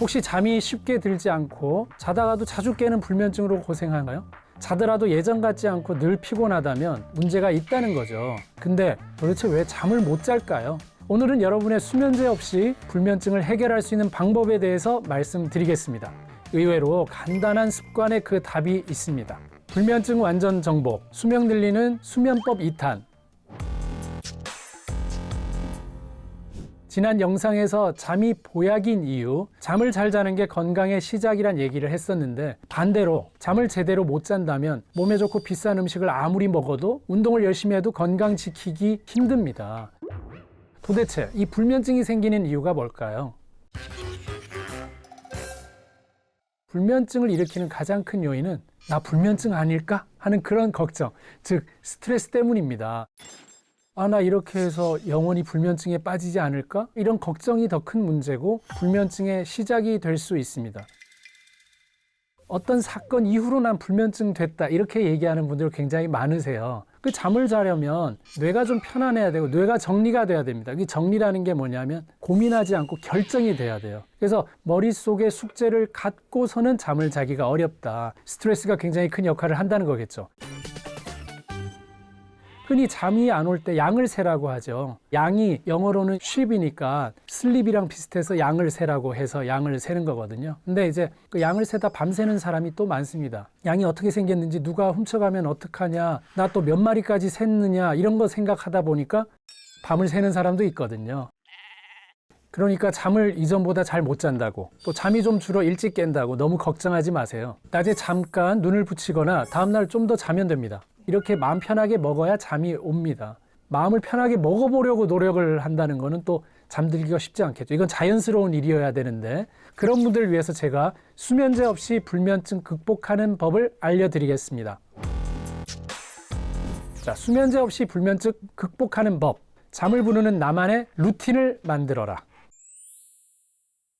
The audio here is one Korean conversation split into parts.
혹시 잠이 쉽게 들지 않고 자다가도 자주 깨는 불면증으로 고생하나요? 자더라도 예전 같지 않고 늘 피곤하다면 문제가 있다는 거죠. 근데 도대체 왜 잠을 못 잘까요? 오늘은 여러분의 수면제 없이 불면증을 해결할 수 있는 방법에 대해서 말씀드리겠습니다. 의외로 간단한 습관에 그 답이 있습니다. 불면증 완전 정복, 수명 늘리는 수면법 2탄. 지난 영상에서 잠이 보약인 이유, 잠을 잘 자는 게 건강의 시작이란 얘기를 했었는데, 반대로 잠을 제대로 못 잔다면 몸에 좋고 비싼 음식을 아무리 먹어도 운동을 열심히 해도 건강 지키기 힘듭니다. 도대체 이 불면증이 생기는 이유가 뭘까요? 불면증을 일으키는 가장 큰 요인은 나 불면증 아닐까? 하는 그런 걱정, 즉 스트레스 때문입니다. 나 이렇게 해서 영원히 불면증에 빠지지 않을까? 이런 걱정이 더 큰 문제고 불면증의 시작이 될 수 있습니다. 어떤 사건 이후로 난 불면증 됐다 이렇게 얘기하는 분들 굉장히 많으세요. 그 잠을 자려면 뇌가 좀 편안해야 되고 뇌가 정리가 돼야 됩니다. 이 정리라는 게 뭐냐면 고민하지 않고 결정이 돼야 돼요. 그래서 머릿속에 숙제를 갖고서는 잠을 자기가 어렵다. 스트레스가 굉장히 큰 역할을 한다는 거겠죠. 흔히 잠이 안 올 때 양을 세라고 하죠. 양이 영어로는 sheep이니까 슬립이랑 비슷해서 양을 세라고 해서 양을 세는 거거든요. 근데 이제 그 양을 세다 밤새는 사람이 또 많습니다. 양이 어떻게 생겼는지 누가 훔쳐가면 어떡하냐, 나 또 몇 마리까지 샜느냐 이런 거 생각하다 보니까 밤을 새는 사람도 있거든요. 그러니까 잠을 이전보다 잘 못 잔다고, 또 잠이 좀 줄어 일찍 깬다고 너무 걱정하지 마세요. 낮에 잠깐 눈을 붙이거나 다음날 좀 더 자면 됩니다. 이렇게 마음 편하게 먹어야 잠이 옵니다. 마음을 편하게 먹어보려고 노력을 한다는 거는 또 잠들기가 쉽지 않겠죠. 이건 자연스러운 일이어야 되는데, 그런 분들을 위해서 제가 수면제 없이 불면증 극복하는 법을 알려드리겠습니다. 자, 수면제 없이 불면증 극복하는 법. 잠을 부르는 나만의 루틴을 만들어라.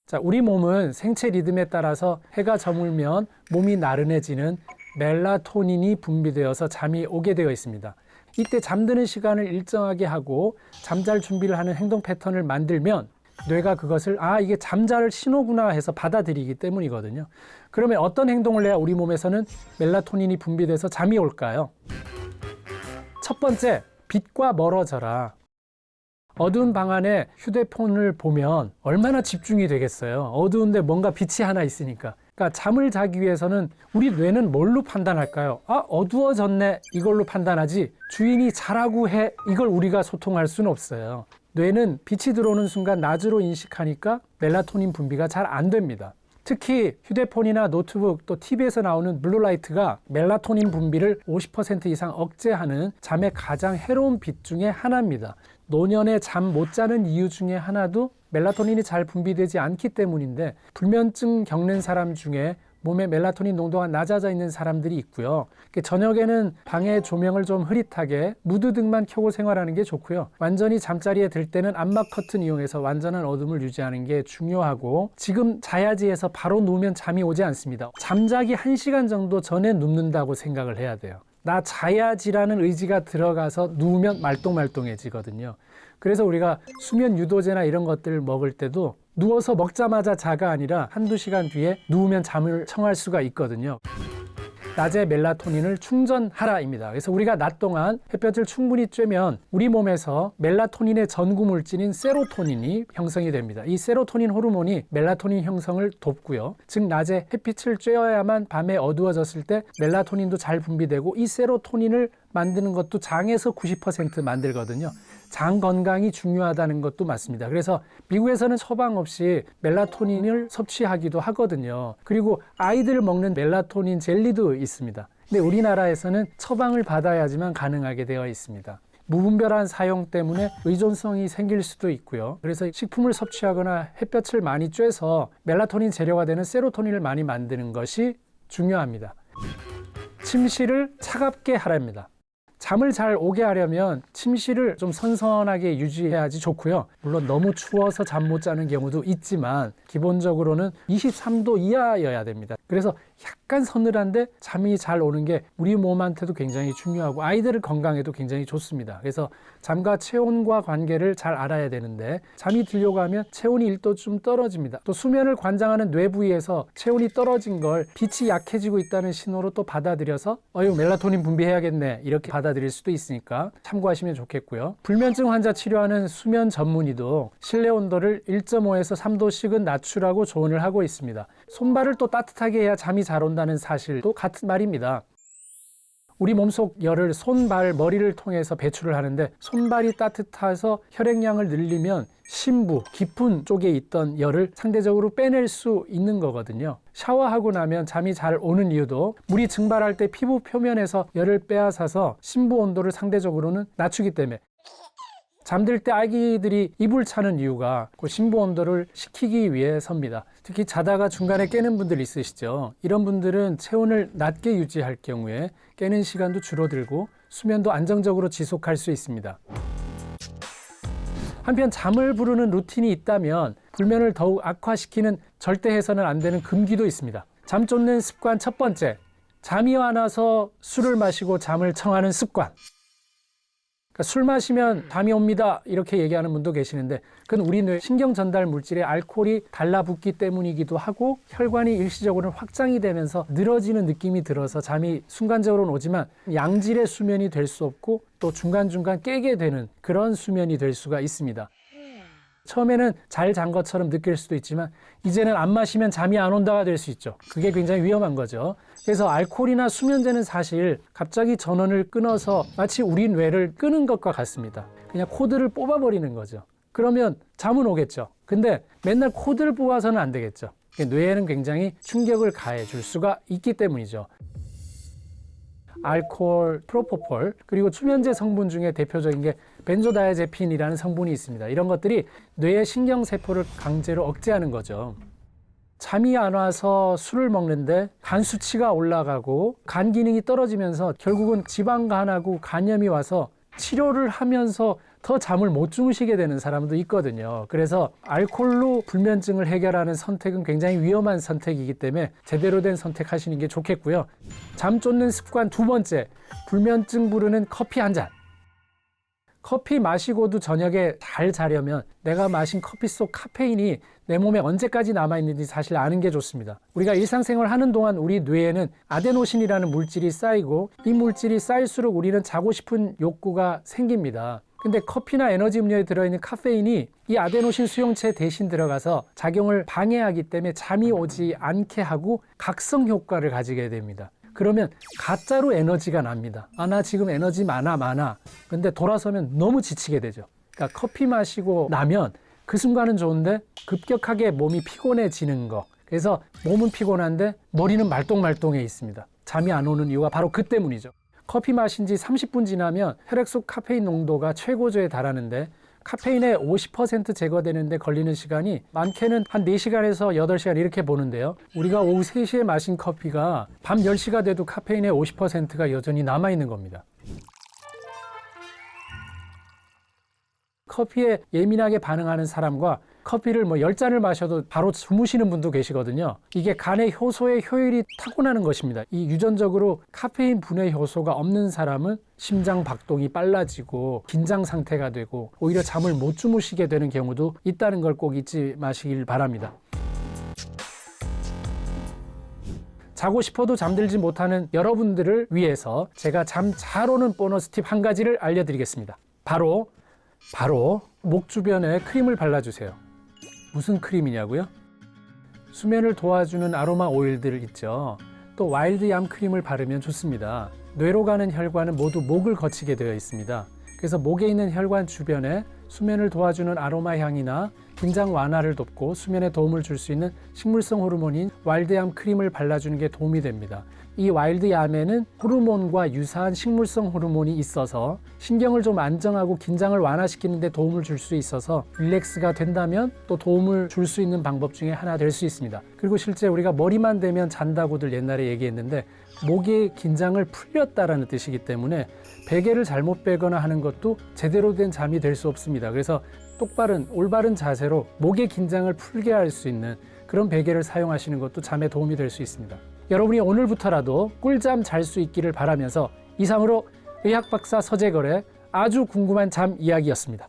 자, 우리 몸은 생체 리듬에 따라서 해가 저물면 몸이 나른해지는 멜라토닌이 분비되어서 잠이 오게 되어 있습니다. 이때 잠드는 시간을 일정하게 하고 잠잘 준비를 하는 행동 패턴을 만들면 뇌가 그것을 이게 잠잘 신호구나 해서 받아들이기 때문이거든요. 그러면 어떤 행동을 해야 우리 몸에서는 멜라토닌이 분비돼서 잠이 올까요? 첫 번째, 빛과 멀어져라. 어두운 방 안에 휴대폰을 보면 얼마나 집중이 되겠어요. 어두운데 뭔가 빛이 하나 있으니까. 그러니까 잠을 자기 위해서는 우리 뇌는 뭘로 판단할까요? 어두워졌네 이걸로 판단하지 주인이 자라고 해 이걸 우리가 소통할 수는 없어요. 뇌는 빛이 들어오는 순간 낮으로 인식하니까 멜라토닌 분비가 잘 안 됩니다. 특히 휴대폰이나 노트북 또 TV에서 나오는 블루라이트가 멜라토닌 분비를 50% 이상 억제하는 잠에 가장 해로운 빛 중에 하나입니다. 노년에 잠 못 자는 이유 중에 하나도 멜라토닌이 잘 분비되지 않기 때문인데, 불면증 겪는 사람 중에 몸에 멜라토닌 농도가 낮아져 있는 사람들이 있고요. 저녁에는 방의 조명을 좀 흐릿하게 무드 등만 켜고 생활하는 게 좋고요. 완전히 잠자리에 들 때는 암막 커튼 이용해서 완전한 어둠을 유지하는 게 중요하고, 지금 자야지 해서 바로 누우면 잠이 오지 않습니다. 잠자기 1시간 정도 전에 눕는다고 생각을 해야 돼요. 나 자야지라는 의지가 들어가서 누우면 말똥말똥해지거든요. 그래서 우리가 수면 유도제나 이런 것들을 먹을 때도 누워서 먹자마자 자가 아니라 한두 시간 뒤에 누우면 잠을 청할 수가 있거든요. 낮에 멜라토닌을 충전하라입니다. 그래서 우리가 낮 동안 햇볕을 충분히 쬐면 우리 몸에서 멜라토닌의 전구 물질인 세로토닌이 형성이 됩니다. 이 세로토닌 호르몬이 멜라토닌 형성을 돕고요. 즉 낮에 햇빛을 쬐어야만 밤에 어두워졌을 때 멜라토닌도 잘 분비되고, 이 세로토닌을 만드는 것도 장에서 90% 만들거든요. 장 건강이 중요하다는 것도 맞습니다. 그래서 미국에서는 처방 없이 멜라토닌을 섭취하기도 하거든요. 그리고 아이들 먹는 멜라토닌 젤리도 있습니다. 근데 우리나라에서는 처방을 받아야지만 가능하게 되어 있습니다. 무분별한 사용 때문에 의존성이 생길 수도 있고요. 그래서 식품을 섭취하거나 햇볕을 많이 쬐서 멜라토닌 재료가 되는 세로토닌을 많이 만드는 것이 중요합니다. 침실을 차갑게 하랍니다. 잠을 잘 오게 하려면 침실을 좀 선선하게 유지해야지 좋고요. 물론 너무 추워서 잠 못 자는 경우도 있지만 기본적으로는 23도 이하여야 됩니다. 그래서 약간 서늘한데 잠이 잘 오는 게 우리 몸한테도 굉장히 중요하고 아이들 건강에도 굉장히 좋습니다. 그래서 잠과 체온과 관계를 잘 알아야 되는데 잠이 들려고 하면 체온이 1도쯤 떨어집니다. 또 수면을 관장하는 뇌 부위에서 체온이 떨어진 걸 빛이 약해지고 있다는 신호로 또 받아들여서 멜라토닌 분비해야겠네 이렇게 받아들일 수도 있으니까 참고하시면 좋겠고요. 불면증 환자 치료하는 수면 전문의도 실내 온도를 1.5에서 3도씩은 낮추라고 조언을 하고 있습니다. 손발을 또 따뜻하게 해야 잠이 잘 온다는 사실도 같은 말입니다. 우리 몸속 열을 손, 발, 머리를 통해서 배출을 하는데 손발이 따뜻해서 혈액량을 늘리면 심부, 깊은 쪽에 있던 열을 상대적으로 빼낼 수 있는 거거든요. 샤워하고 나면 잠이 잘 오는 이유도 물이 증발할 때 피부 표면에서 열을 빼앗아서 심부 온도를 상대적으로는 낮추기 때문에 잠들 때 아기들이 이불 차는 이유가 그 심부 온도를 식히기 위해서입니다. 특히 자다가 중간에 깨는 분들 있으시죠. 이런 분들은 체온을 낮게 유지할 경우에 깨는 시간도 줄어들고 수면도 안정적으로 지속할 수 있습니다. 한편 잠을 부르는 루틴이 있다면 불면을 더욱 악화시키는 절대 해서는 안 되는 금기도 있습니다. 잠 쫓는 습관 첫 번째, 잠이 와나서 술을 마시고 잠을 청하는 습관. 그러니까 술 마시면 잠이 옵니다 이렇게 얘기하는 분도 계시는데 그건 우리 뇌 신경 전달 물질에 알코올이 달라붙기 때문이기도 하고 혈관이 일시적으로는 확장이 되면서 늘어지는 느낌이 들어서 잠이 순간적으로는 오지만 양질의 수면이 될 수 없고 또 중간중간 깨게 되는 그런 수면이 될 수가 있습니다. 처음에는 잘 잔 것처럼 느낄 수도 있지만 이제는 안 마시면 잠이 안 온다가 될 수 있죠. 그게 굉장히 위험한 거죠. 그래서 알코올이나 수면제는 사실 갑자기 전원을 끊어서 마치 우리 뇌를 끄는 것과 같습니다. 그냥 코드를 뽑아버리는 거죠. 그러면 잠은 오겠죠. 근데 맨날 코드를 뽑아서는 안 되겠죠. 뇌에는 굉장히 충격을 가해 줄 수가 있기 때문이죠. 알코올, 프로포폴, 그리고 수면제 성분 중에 대표적인 게 벤조다이아제핀이라는 성분이 있습니다. 이런 것들이 뇌의 신경세포를 강제로 억제하는 거죠. 잠이 안 와서 술을 먹는데 간 수치가 올라가고 간 기능이 떨어지면서 결국은 지방간하고 간염이 와서 치료를 하면서 더 잠을 못 주무시게 되는 사람도 있거든요. 그래서 알코올로 불면증을 해결하는 선택은 굉장히 위험한 선택이기 때문에 제대로 된 선택하시는 게 좋겠고요. 잠 쫓는 습관 두 번째, 불면증 부르는 커피 한 잔. 커피 마시고도 저녁에 잘 자려면 내가 마신 커피 속 카페인이 내 몸에 언제까지 남아있는지 사실 아는 게 좋습니다. 우리가 일상생활 하는 동안 우리 뇌에는 아데노신이라는 물질이 쌓이고 이 물질이 쌓일수록 우리는 자고 싶은 욕구가 생깁니다. 근데 커피나 에너지 음료에 들어있는 카페인이 이 아데노신 수용체 대신 들어가서 작용을 방해하기 때문에 잠이 오지 않게 하고 각성 효과를 가지게 됩니다. 그러면 가짜로 에너지가 납니다. 나 지금 에너지 많아. 근데 돌아서면 너무 지치게 되죠. 그러니까 커피 마시고 나면 그 순간은 좋은데 급격하게 몸이 피곤해지는 거. 그래서 몸은 피곤한데 머리는 말똥말똥해 있습니다. 잠이 안 오는 이유가 바로 그 때문이죠. 커피 마신 지 30분 지나면 혈액 속 카페인 농도가 최고조에 달하는데 카페인의 50% 제거되는데 걸리는 시간이 많게는 한 4시간에서 8시간 이렇게 보는데요. 우리가 오후 3시에 마신 커피가 밤 10시가 돼도 카페인의 50%가 여전히 남아있는 겁니다. 커피에 예민하게 반응하는 사람과 커피를 10잔을 마셔도 바로 주무시는 분도 계시거든요. 이게 간의 효소의 효율이 타고나는 것입니다. 이 유전적으로 카페인 분해 효소가 없는 사람은 심장 박동이 빨라지고 긴장 상태가 되고 오히려 잠을 못 주무시게 되는 경우도 있다는 걸 꼭 잊지 마시길 바랍니다. 자고 싶어도 잠들지 못하는 여러분들을 위해서 제가 잠 잘 오는 보너스 팁 한 가지를 알려드리겠습니다. 바로 목 주변에 크림을 발라주세요. 무슨 크림이냐고요? 수면을 도와주는 아로마 오일들 있죠. 또 와일드 얌 크림을 바르면 좋습니다. 뇌로 가는 혈관은 모두 목을 거치게 되어 있습니다. 그래서 목에 있는 혈관 주변에 수면을 도와주는 아로마 향이나 긴장 완화를 돕고 수면에 도움을 줄 수 있는 식물성 호르몬인 와일드얌 크림을 발라주는 게 도움이 됩니다. 이 와일드얌에는 호르몬과 유사한 식물성 호르몬이 있어서 신경을 좀 안정하고 긴장을 완화시키는 데 도움을 줄 수 있어서 릴렉스가 된다면 또 도움을 줄 수 있는 방법 중에 하나 될 수 있습니다. 그리고 실제 우리가 머리만 대면 잔다고들 옛날에 얘기했는데 목의 긴장을 풀렸다라는 뜻이기 때문에 베개를 잘못 빼거나 하는 것도 제대로 된 잠이 될 수 없습니다. 그래서 똑바른 올바른 자세로 목의 긴장을 풀게 할 수 있는 그런 베개를 사용하시는 것도 잠에 도움이 될 수 있습니다. 여러분이 오늘부터라도 꿀잠 잘 수 있기를 바라면서 이상으로 의학박사 서재걸의 아주 궁금한 잠 이야기였습니다.